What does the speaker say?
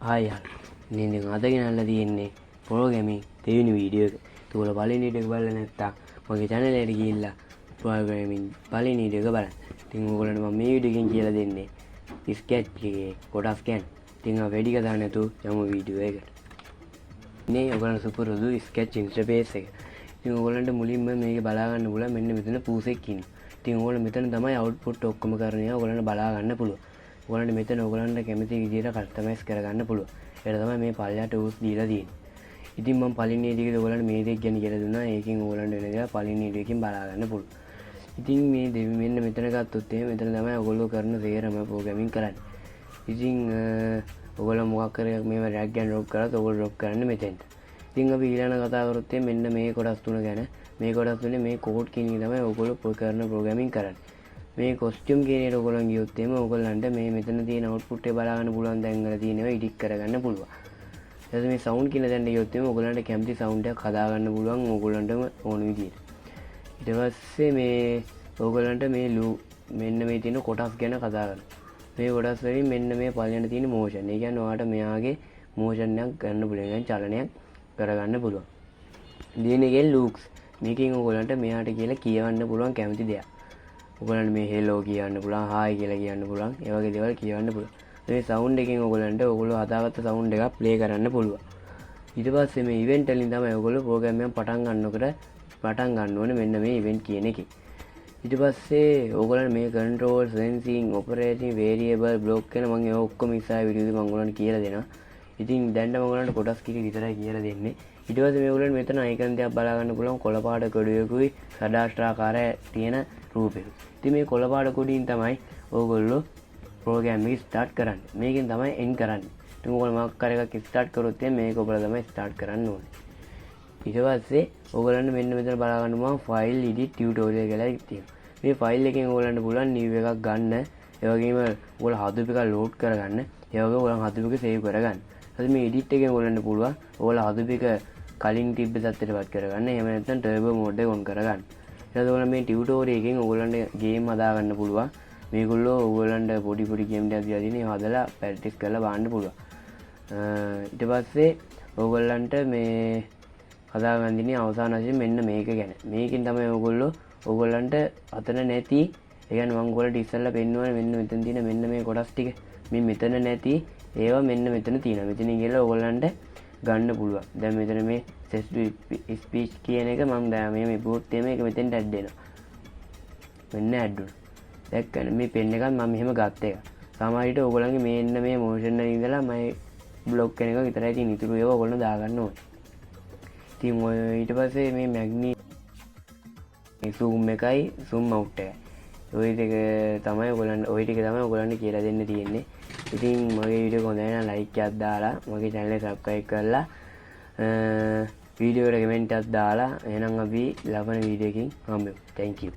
ආය ඉතින් අද ගෙනල්ලා තියෙන්නේ ප්‍රෝග්‍රෑමින් දෙවෙනි වීඩියෝ එක. ඒකෝල පළවෙනි වීඩියෝ එක බලලා නැත්තම් මගේ channel එකට ගිහිල්ලා ප්‍රෝග්‍රෑමින් පළවෙනි වීඩියෝ එක බලන්න. ඉතින් ඕගොල්ලන්ට මම මේ වීඩියෝ එකෙන් කියලා දෙන්නේ ස්කැච් එකේ කොටස් ගැන. ඉතින් ආ වැඩි කතා නැතුව යමු වීඩියෝ එකට. මේ ඔයගොල්ලන්ට සුපුරුදු ස්කැච් ඉන්ටර්ෆේස් එක. ඉතින් ඕගොල්ලන්ට මුලින්ම මේක බලා ගන්න පුළුවන් මෙන්න මෙතන පූසෙක් ඉන්නේ. ඉතින් ඕගොල්ලෝ මෙතන තමයි අවුට්පුට් ඔක්කොම කරන්නේ. ඕගොල්ලන්ට බලා ගන්න පුළුවන්. ඔයගොල්ලන්ට මෙතන ඔයගොල්ලන්ට කැමති විදිහට කස්ටමයිස් කරගන්න පුළුවන්. ඒක තමයි මේ පල්ලයට ටූල්ස් දීලා තියෙන්නේ. ඉතින් මම පළවෙනි වීඩියෝ එකේ ඔයගොල්ලන්ට මේ දෙක ගැන කියලා දුන්නා. ඒකෙන් ඔයගොල්ලන්ට වෙන දේ පළවෙනි වීඩියෝ එකෙන් බලා ගන්න පුළුවන්. ඉතින් මේ මෙන්න මෙතන ගත්තොත් එහෙනම් මෙතන තමයි ඔයගොල්ලෝ කරන සේරම ප්‍රෝග්‍රෑමින් කරන්නේ. ඉතින් ඔයගොල්ලෝ මොකක් කරේ මේව ඩ්‍රැග් ඇන්ඩ් ඩ්‍රොප් කරලා ඔයගොල්ලෝ ඩ්‍රොප් කරන්න මෙතෙන්ට. ඉතින් අපි ඊළඟ කතා කරොත් මෙන්න මේ කොටස් තුන ගැන. මේ කොටස් තුනේ මේ කෝඩ් කියන එක තමයි ඔයගොල්ලෝ කරන ප්‍රෝග්‍රෑමින් කරන්නේ. මේ කොස්ටියුම් කියන එක ඔයගොල්ලන් ගියොත් එහෙම ඔයගොල්ලන්ට මේ මෙතන තියෙන අවුට්පුට් එක බලා ගන්න පුළුවන් දැන් වල තියෙනවා එඩිට් කරගන්න පුළුවන්. ඊට මේ සවුන්ඩ් කියන දැන් ගියොත් එහෙම ඔයගොල්ලන්ට කැමති සවුන්ඩ් එකක් හදා ගන්න පුළුවන් ඔයගොල්ලන්ටම ඕන විදිහට. ඊට පස්සේ මේ ඔයගොල්ලන්ට මේ මෙන්න මේ තියෙන කොටස් ගැන කතා කරනවා. මේ කොටස් වලින් මෙන්න මේ පළවෙනි තියෙන මෝෂන්. ඒ කියන්නේ ඔයාලට මෙයාගේ මෝෂන් එකක් ගන්න පුළුවන්. يعني චලනයක් කරගන්න පුළුවන්. දෙවෙනි එකේ ලූක්ස්. මේකෙන් ඔයගොල්ලන්ට මෙයාට කියලා කියවන්න පුළුවන් කැමති දෙයක්. ඔයගොල්ලන්ට මේ හෙලෝ කියන්න පුළුවන්, හායි කියලා කියන්න පුළුවන්. ඒ වගේ දේවල් කියවන්න පුළුවන්. මේ සවුන්ඩ් එකෙන් ඔයගොල්ලන්ට ඔයගොල්ලෝ හදාගත්ත සවුන්ඩ් එකක් ප්ලේ කරන්න පුළුවන්. ඊට පස්සේ මේ ඉවෙන්ට් වලින් තමයි ඔයගොල්ලෝ ප්‍රෝග්‍රෑම් එකක් පටන් ගන්න ඕනේ මෙන්න මේ ඉවෙන්ට් කියන එකේ. ඊට පස්සේ ඔයගොල්ලන්ට මේ කන්ට්‍රෝල්, සෙන්සිං, ඔපරේටින්, වේරියබල්, බ්ලොක් කියන මම ඒ ඔක්කොම ඉස්සරහ වීඩියෝ එකේ මම ඔයගොල්ලන්ට කියලා දෙනවා. ඉතින් දැන් නම් ඔයගොල්ලන්ට කොටස් කිරි විතරයි කියලා දෙන්නේ. ඊට පස්සේ මේ ඔයගොල්ලන්ට මෙතන අයිකන් දෙකක් බලා ගන්න පුළුවන්. කොළ පාට කොඩුවකුයි සදාස්ත්‍රාකාරය තියෙන රූපෙක. ඉතින් මේ කොළ පාට කොඩින් තමයි ඔයගොල්ලෝ ප්‍රෝග්‍රෑම් එක ස්ටාර්ට් කරන්නේ. මේකෙන් තමයි එන්ඩ් කරන්නේ. ඉතින් ඔයගොල්ලෝ මොකක් කර එකක් ස්ටාර්ට් කරොත් මේක ඔබලා තමයි ස්ටාර්ට් කරන්න ඕනේ. ඊට පස්සේ ඔයගොල්ලන්ට මෙන්න මෙතන බලා ගන්න පුළුවන් ෆයිල් එඩිට් ටියුටෝරියල් කියලා තියෙනවා. මේ ෆයිල් එකෙන් ඔයගොල්ලන්ට පුළුවන් නිව් එකක් ගන්න. ඒ වගේම ඔයගොල්ලෝ හදපු එක ලෝඩ් කරගන්න. ඒ වගේම ඔයගොල්ලෝ හදපු එක සේව් කරගන්න. ඊට මේ එඩිට් එකෙන් ඔයගොල්ලන්ට පුළුවන් ඔයගොල්ලෝ හදපු එක කලින් තිබ්බ තත්ත්වයටපත් කරගන්න. එහෙම නැත්නම් ටර්බෝ මෝඩ් එක ඔන් කරගන්න. ඊට පස්සේ මේ ටියුටෝරියල් එකෙන් ඔයගොල්ලන්ට ගේම් හදා ගන්න පුළුවන්. මේගොල්ලෝ ඔයගොල්ලන්ට පොඩි ගේම් ටිකක් දීලා තියෙන ඒවා හදලා ප්‍රැක්ටිස් කරලා බලන්න පුළුවන්. ඊට පස්සේ ඔයගොල්ලන්ට මේ හදා ගන්න දිනේ අවසාන වශයෙන් මෙන්න මේක ගැන. මේකෙන් තමයි ඔයගොල්ලන්ට අතන නැති, ඒ කියන්නේ මම ඔයගොල්ලන්ට ඉස්සෙල්ලා පෙන්වන්නේ මෙන්න මෙතන තියෙන මෙන්න මේ කොටස් ටික. මේ මෙතන නැති ඒවා මෙන්න මෙතන තියෙනවා. මෙතනින් ගිහලා ඔයගොල්ලන්ට ගන්න පුළුවන්. දැන් මෙතන මේ ස්පීච් කියන එක මම දැන් මේ බෝඩ් එකේ මේක මෙතෙන්ට ඇඩ් වෙනවා. මෙන්න ඇඩ් වුණා. දැක්කනේ මේ පෙන් එකත් මම මෙහෙම ගත්ත එක. සමහර විට ඔයගොල්ලන්ගේ මෙන්න මේ මොෂන් එකේ ඉඳලා මම බ්ලොක් කෙන එක විතරයි තියෙන. ඉතුරු ඒවා ඔයගොල්ලෝ දාගන්න ඕනේ. ඉතින් ඊට පස්සේ මේ මැග්නි zoom එකයි zoom out එකයි. ওই ටික තමයි ඔයගොල්ලන්ට කියලා දෙන්න තියෙන්නේ. ඉතින් මගේ වීඩියෝ එක හොඳයි නම් ලයික් එකක් දාලා මගේ channel එක subscribe කරලා වීඩියෝ එකට කමෙන්ට් එකක් දාලා එහෙනම් අපි ලබන වීඩියෝ එකකින් හම්බෙමු. Thank you.